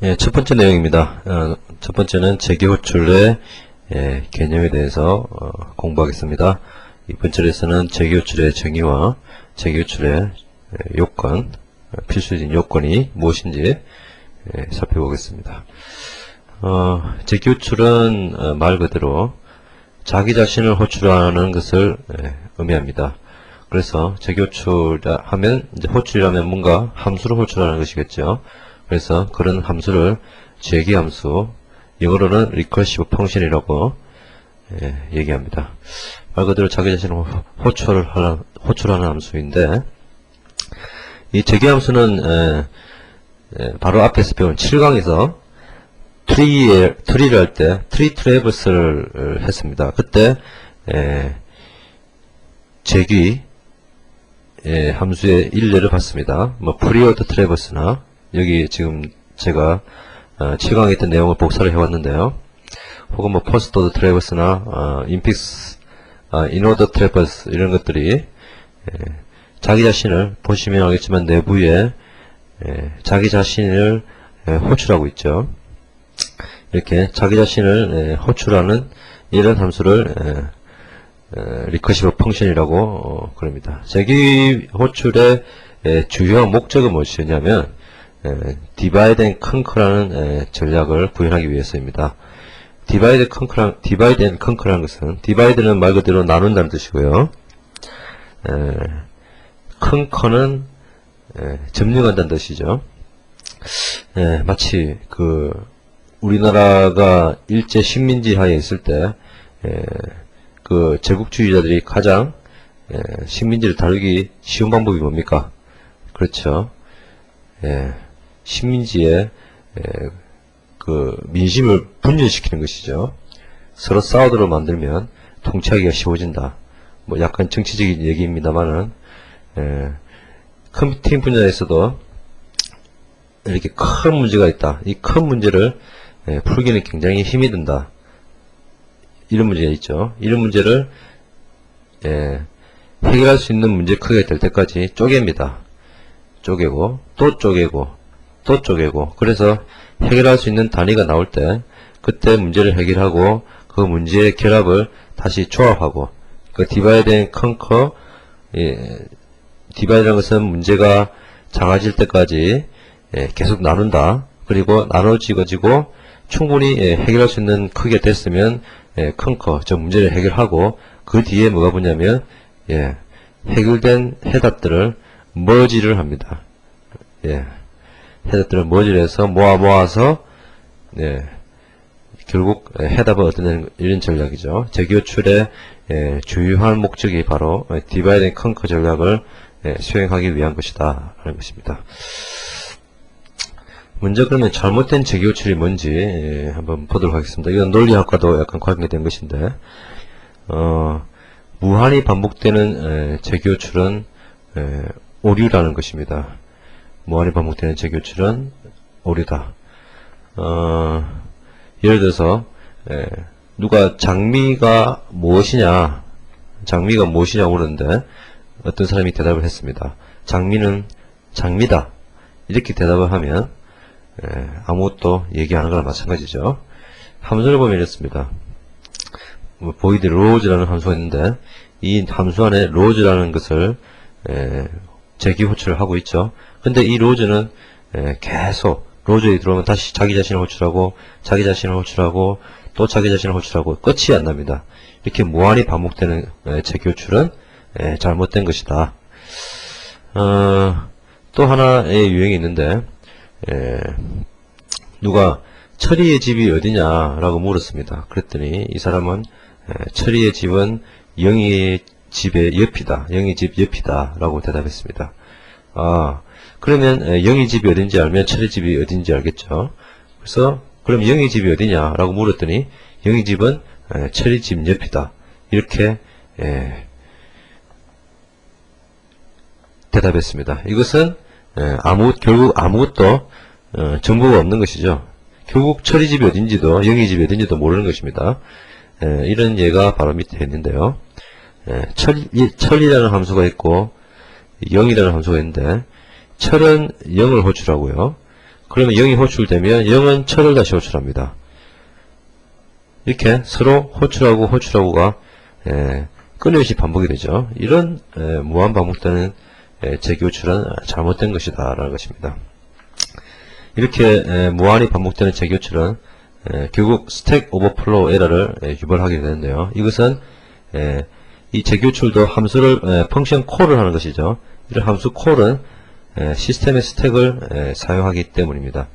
예, 첫 번째 내용입니다. 첫 번째는 재기호출의 개념에 대해서 공부하겠습니다. 이번 절에서는 재기호출의 정의와 재기호출의 요건, 필수적인 요건이 무엇인지 살펴보겠습니다. 재기호출은 말 그대로 자기 자신을 호출하는 것을 의미합니다. 그래서 재기호출하면 이제 호출이라면 뭔가 함수를 호출하는 것이겠죠. 그래서 그런 함수를 재기함수, 영어로는 recursive function이라고 얘기합니다. 말 그대로 자기 자신을 호출하는 함수인데, 이 재기함수는 바로 앞에서 배운 7강에서 트리를 할 때 트리 트래버스를 했습니다. 그때 재기 함수의 일례를 봤습니다. 뭐 프리어드 트래버스나 여기 지금 제가 7강에 있던 내용을 복사를 해왔는데요. 혹은 뭐 포스트오더 트래버스나 인픽스, 인오더 트래버스 이런 것들이 자기 자신을 보시면 알겠지만 내부에 자기 자신을 호출하고 있죠. 이렇게 자기 자신을 호출하는 이런 함수를 리커시브 펑션이라고 그럽니다. 재기 호출의 주요한 목적은 무엇이냐면 디바이드 앤 컨커라는 전략을 구현하기 위해서입니다. 디바이드 앤 컨커라는 것은, 디바이드는 말 그대로 나눈다는 뜻이고요. 컨커는 점령한다는 뜻이죠. 마치 우리나라가 일제 식민지 하에 있을 때 그 제국주의자들이 가장 식민지를 다루기 쉬운 방법이 뭡니까? 그렇죠. 식민지에 그 민심을 분열시키는 것이죠. 서로 싸우도록 만들면 통치하기가 쉬워진다. 뭐 약간 정치적인 얘기입니다만은 컴퓨팅 분야에서도 이렇게 큰 문제가 있다. 이 큰 문제를 풀기는 굉장히 힘이 든다. 이런 문제가 있죠. 이런 문제를 해결할 수 있는 문제 크기가 될 때까지 쪼갭니다. 쪼개고 또 쪼개고 또 쪼개고, 그래서 해결할 수 있는 단위가 나올 때 그때 문제를 해결하고 그 문제의 결합을 다시 조합하고, 그 디바이드 앤 컨커, 디바이드라는 것은 문제가 작아질 때까지 계속 나눈다. 그리고 나눠지고 충분히 해결할 수 있는 크기가 됐으면 컨커, 저 문제를 해결하고, 그 뒤에 뭐가 보냐면 해결된 해답들을 머지를 합니다. 해답들을 머지를 해서 모아서 결국 해답을 얻는 이런 전략이죠. 재기호출의 주요한 목적이 바로 디바이드 앤 컨커 전략을 수행하기 위한 것이다 라는 것입니다. 먼저 그러면 잘못된 재기호출이 뭔지 한번 보도록 하겠습니다. 이건 논리학과도 약간 관계된 것인데, 무한히 반복되는 재기호출은 오류라는 것입니다. 무한히 반복되는 재기호출은 오류다. 예를 들어서 누가 장미가 무엇이냐 물었는데 어떤 사람이 대답을 했습니다. 장미는 장미다, 이렇게 대답을 하면 아무것도 얘기하는 거나 마찬가지죠. 함수를 보면 이렇습니다. 보이드 로즈라는 함수가 있는데, 이 함수 안에 로즈라는 것을 재기호출을 하고 있죠. 근데 이 로즈는 계속 로즈에 들어오면 다시 자기 자신을 호출하고 자기 자신을 호출하고 또 자기 자신을 호출하고 끝이 안 납니다. 이렇게 무한히 반복되는 재기호출은 잘못된 것이다. 또 하나의 유형이 있는데, 누가 철이의 집이 어디냐라고 물었습니다. 그랬더니 이 사람은 철이의 집은 영희의 집의 옆이다, 영희 집 옆이다 라고 대답했습니다. 그러면 영희 집이 어딘지 알면 철이 집이 어딘지 알겠죠. 그래서 그럼 영희 집이 어디냐 라고 물었더니 영희 집은 철이 집 옆이다, 이렇게 대답했습니다. 이것은 결국 아무것도 정보가 없는 것이죠. 결국 철이 집이 어딘지도 영희 집이 어딘지도 모르는 것입니다. 이런 예가 바로 밑에 있는데요. 철이라는 함수가 있고 0이라는 함수가 있는데, 철은 0을 호출하고요. 그러면 0이 호출되면 0은 철을 다시 호출합니다. 이렇게 서로 호출하고가 끊임없이 반복이 되죠. 이런 무한 반복되는 재교출은 잘못된 것이다 라는 것입니다. 이렇게 무한히 반복되는 재교출은 결국 스택 오버플로우 에러를 유발하게 되는데요. 이것은 이 재교출도 함수를 펑션 콜을 하는 것이죠. 이런 함수 콜은 시스템의 스택을 사용하기 때문입니다.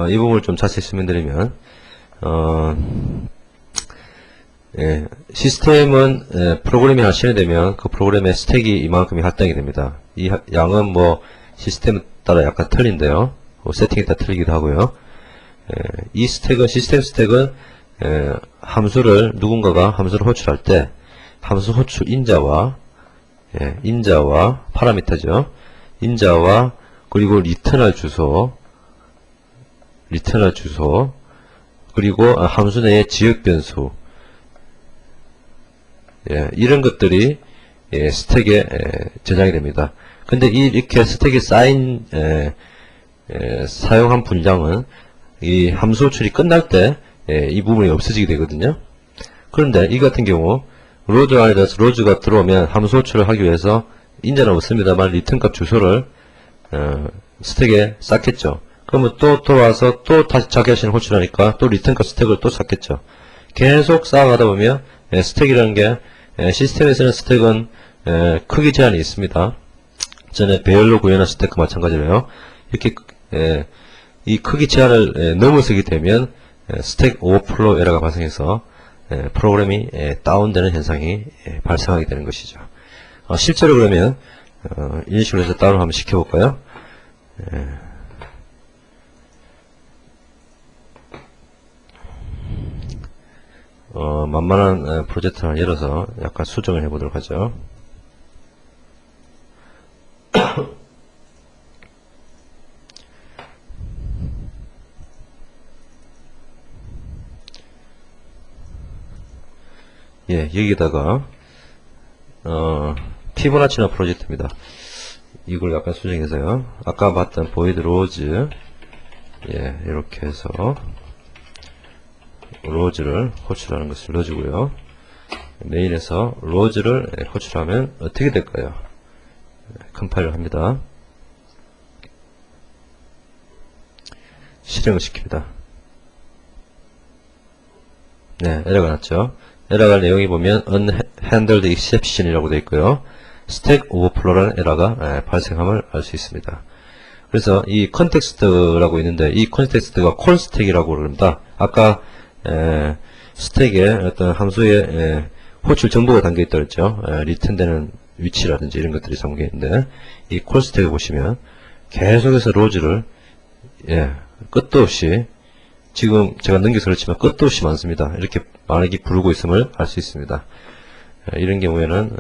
이 부분을 좀 자세히 설명드리면 시스템은 프로그램이 하나 실행되면 그 프로그램의 스택이 이만큼이 할당이 됩니다. 이 양은 뭐 시스템에 따라 약간 틀린데요. 세팅에 따라 틀리기도 하고요. 이 스택은 시스템 스택은 누군가가 함수를 호출할 때 함수 호출 인자와 파라미터죠. 인자와 그리고 리터널 주소 그리고 함수 내의 지역 변수 이런 것들이 스택에 저장이 됩니다. 근데 이렇게 스택에 쌓인 사용한 분량은 이 함수 호출이 끝날 때 이 부분이 없어지게 되거든요. 그런데 이 같은 경우 로드 안에 들어서 로즈가 들어오면 함수 호출을 하기 위해서 인자는 없습니다만 리턴값 주소를 스택에 쌓겠죠. 그러면 또 돌아와서 또 다시 자기 자신을 호출하니까 또 리턴값 스택을 또 쌓겠죠. 계속 쌓아가다 보면 스택이라는 게 시스템에서는 스택은 크기 제한이 있습니다. 전에 배열로 구현한 스택과 마찬가지로요. 이렇게 이 크기 제한을 넘어서게 되면 스택 오버플로우 에러가 발생해서 프로그램이 다운되는 현상이 발생하게 되는 것이죠. 실제로 그러면 이런 식으로 해서 다운을 한번 시켜볼까요? 만만한 프로젝트를 하나 열어서 약간 수정을 해보도록 하죠. 여기다가 피보나치나 프로젝트입니다. 이걸 약간 수정해서요. 아까 봤던 보이드 로즈 이렇게 해서 로즈를 호출하는 것을 넣어주고요. 메인에서 로즈를 호출하면 어떻게 될까요? 컴파일을 합니다. 실행을 시킵니다. 에러가 났죠. 에러가 내용이 보면 unhandled exception 이라고 되어 있고요. 스택 오버플로우라는 에러가 발생함을 알 수 있습니다. 그래서 이 컨텍스트라고 있는데 이 컨텍스트가 콜 스택이라고 그럽니다. 아까 스택에 어떤 함수에 호출 정보가 담겨있다 그랬죠. 리턴되는 위치라든지 이런 것들이 담겨 있는데 이 콜 스택을 보시면 계속해서 로즈를 끝도 없이 지금 제가 넘겨서 그렇지만 끝도 없이 많습니다. 이렇게 많이 부르고 있음을 알 수 있습니다. 이런 경우에는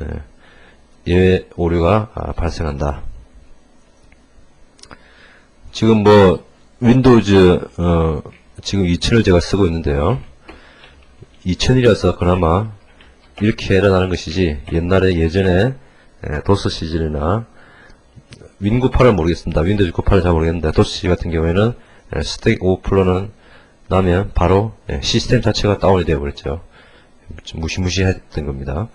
예외 오류가 발생한다. 지금 뭐 윈도우즈 지금 2000을 제가 쓰고 있는데요. 2000이라서 그나마 이렇게 일어나는 것이지 옛날에 예전에 도스 시즌이나 윈98은 모르겠습니다. 윈도우즈 98은 잘 모르겠는데 도스 같은 경우에는 스택 오버플로우는 나면 바로 시스템 자체가 다운이 되어버렸죠. 좀 무시무시했던 겁니다.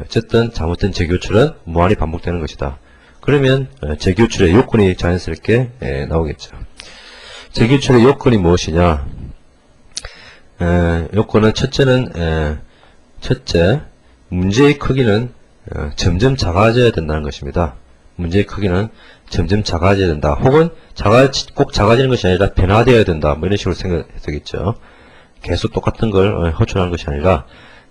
어쨌든 잘못된 재교출은 무한히 반복되는 것이다. 그러면 재교출의 요건이 자연스럽게 나오겠죠. 재교출의 요건이 무엇이냐? 요건은 첫째, 문제의 크기는 점점 작아져야 된다는 것입니다. 문제의 크기는 점점 작아져야 된다. 혹은 꼭 작아지는 것이 아니라 변화되어야 된다. 뭐 이런 식으로 생각해도 되겠죠. 계속 똑같은 걸 호출하는 것이 아니라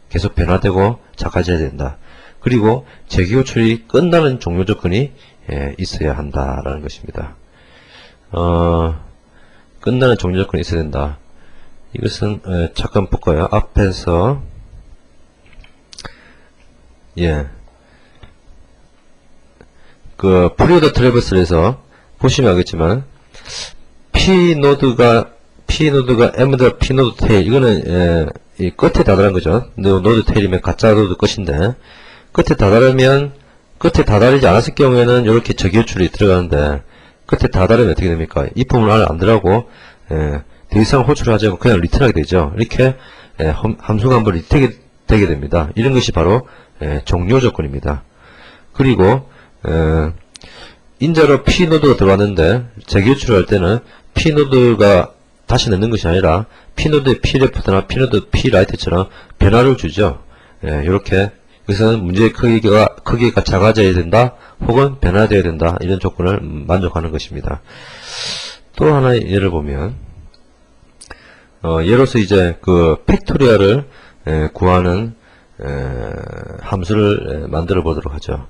계속 변화되고 작아져야 된다. 그리고 재교출이 끝나는 종료 조건이 있어야 한다라는 것입니다. 끝나는 종료 조건이 있어야 된다. 이것은 잠깐 볼까요? 앞에서 그 프리오더 트래버스에서 보시면 알겠지만 P노드가 M노드 P노드 테일 이거는 이 끝에 다다른 거죠. 노드 테일이면 가짜 노드 끝인데 끝에 다다르면 끝에 다다르지 않았을 경우에는 이렇게 저기호출이 들어가는데 끝에 다다르면 어떻게 됩니까? 이 부분을 안에 안 들어가고 더 이상 호출하지 않고 그냥 리턴하게 되죠. 이렇게 함수가 한번 리턴이 되게 됩니다. 이런 것이 바로 종료 조건입니다. 그리고 인자로 P노드가 들어왔는데 재기호출을 할 때는 P노드가 다시 넣는 것이 아니라 P노드의 P레프트나 P노드 P라이트처럼 변화를 주죠. 이렇게 여기서는 문제의 크기가 작아져야 된다 혹은 변화되어야 된다 이런 조건을 만족하는 것입니다. 또 하나의 예를 보면 예로서 이제 그 팩토리얼을 구하는 함수를 만들어 보도록 하죠.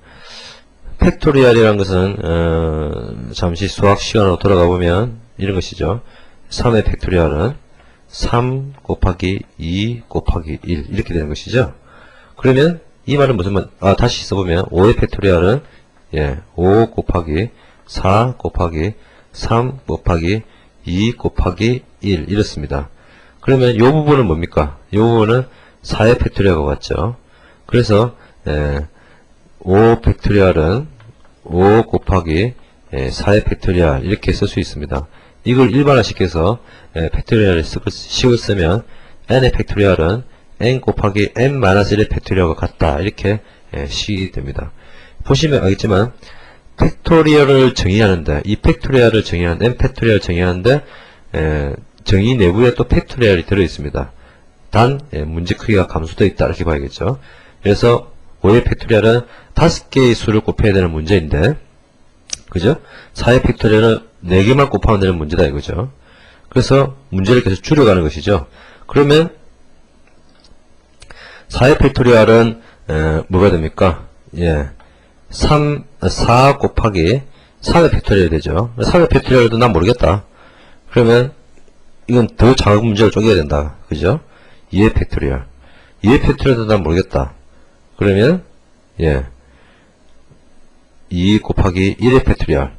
팩토리얼이라는 것은 잠시 수학 시간으로 돌아가 보면 이런 것이죠. 3의 팩토리얼은 3 곱하기 2 곱하기 1 이렇게 되는 것이죠. 그러면 이 말은 무슨 말? 다시 써보면 5의 팩토리얼은 5 곱하기 4 곱하기 3 곱하기 2 곱하기 1 이렇습니다. 그러면 이 부분은 뭡니까? 이 부분은 4의 팩토리얼과 같죠. 그래서 5 팩토리얼은 5 곱하기 4의 팩토리얼 이렇게 쓸 수 있습니다. 이걸 일반화시켜서 팩토리얼 식을 쓰면 n의 팩토리얼은 n 곱하기 n-1의 팩토리얼과 같다 이렇게 식이 됩니다. 보시면 알겠지만 팩토리얼을 정의하는데 이 팩토리얼을 정의하는 n 팩토리얼을 정의하는데 정의 내부에 또 팩토리얼이 들어있습니다. 단 문제 크기가 감소되어 있다 이렇게 봐야겠죠. 그래서 5의 팩토리얼은 5개의 수를 곱해야 되는 문제인데 그죠? 4의 팩토리얼은 4개만 곱하면 되는 문제다 이거죠. 그래서 문제를 계속 줄여가는 것이죠. 그러면 4의 팩토리얼은 뭐가 됩니까? 4 곱하기 3의 팩토리얼이 되죠. 3의 팩토리얼도 난 모르겠다. 그러면 이건 더 작은 문제를 쪼개야 된다. 그죠? 2의 팩토리얼. 2의 팩토리얼도 난 모르겠다. 그러면 2 곱하기 1의 팩토리얼.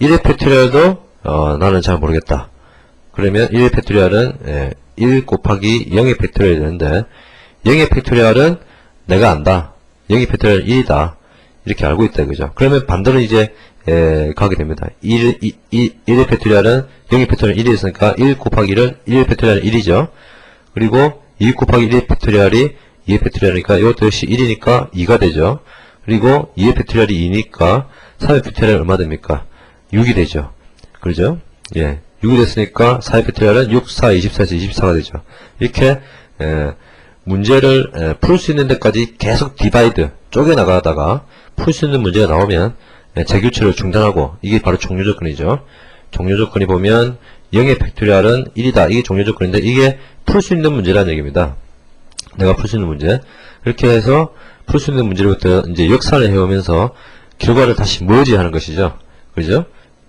1의 팩토리얼도 나는 잘 모르겠다. 그러면 1의 팩토리얼은 1 곱하기 0의 팩토리얼이 되는데 0의 팩토리얼은 내가 안다. 0의 팩토리얼은 1이다. 이렇게 알고 있다. 그죠? 그러면 반대로 이제 가게 됩니다. 1의 팩토리얼은 0의 팩토리얼은 1이 있으니까 1 곱하기 1은 1의 팩토리얼은 1이죠. 그리고 2 곱하기 1의 팩토리얼이 2의 팩토리얼이니까 이것도 역시 1이니까 2가 되죠. 그리고 2의 팩토리얼이 2니까 3의 팩토리얼은 얼마 됩니까? 6이 되죠. 그러죠? 6이 됐으니까 4의 팩토리얼은 6, 4, 24에서 24가 되죠. 이렇게 문제를 풀 수 있는 데까지 계속 디바이드 쪼개나가다가 풀 수 있는 문제가 나오면 재교체를 중단하고 이게 바로 종료 조건이죠. 종료 조건이 보면 0의 팩토리얼은 1이다. 이게 종료 조건인데 이게 풀 수 있는 문제라는 얘기입니다. 내가 풀 수 있는 문제. 이렇게 해서 풀 수 있는 문제로부터 이제 역산을 해오면서 결과를 다시 머지하는 것이죠. 그죠?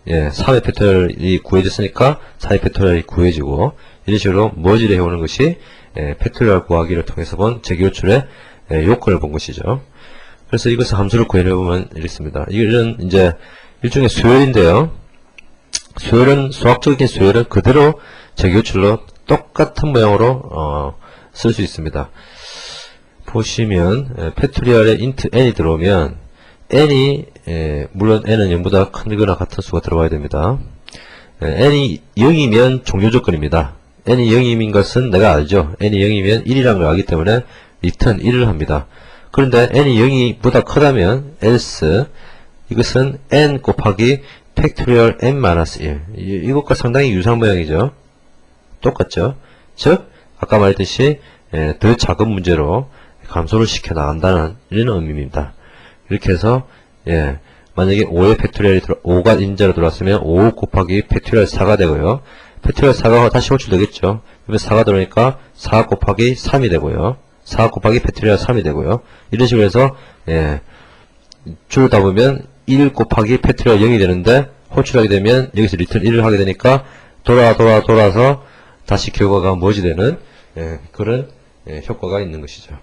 3의 팩토리얼이 구해졌으니까 4의 팩토리얼이 구해지고 이런 식으로 머지를 해오는 것이 팩토리얼 구하기를 통해서 본 재교출의 요건을 본 것이죠. 그래서 이것을 함수를 구해내보면 이렇습니다. 이런 이제 일종의 수열인데요. 수열은 수학적인 수열은 그대로 재교출로 똑같은 모양으로 쓸 수 있습니다. 보시면 팩토리얼에 int n이 들어오면 n이 물론 n은 0보다 크거나 같은 수가 들어와야 됩니다. n이 0이면 종료 조건입니다. n이 0이인 것은 내가 알죠. n이 0이면 1이라는 걸 알기 때문에 return 1을 합니다. 그런데 n이 0이보다 크다면 else 이것은 n 곱하기 팩토리얼 n-1 이것과 상당히 유사한 모양이죠. 똑같죠. 즉 아까 말했듯이 더 작은 문제로 감소를 시켜 나간다는 이런 의미입니다. 이렇게 해서 만약에 5의 팩토리얼이 5가 인자로 들어왔으면 5 곱하기 팩토리얼 4가 되고요. 팩토리얼 4가 다시 호출되겠죠. 그러면 4가 들어오니까 4 곱하기 3이 되고요. 4 곱하기 팩토리얼 3이 되고요. 이런 식으로 해서 줄다 보면 1 곱하기 팩토리얼 0이 되는데 호출하게 되면 여기서 리턴 1을 하게 되니까 돌아서 다시 결과가 뭐지 되는 그런 효과가 있는 것이죠.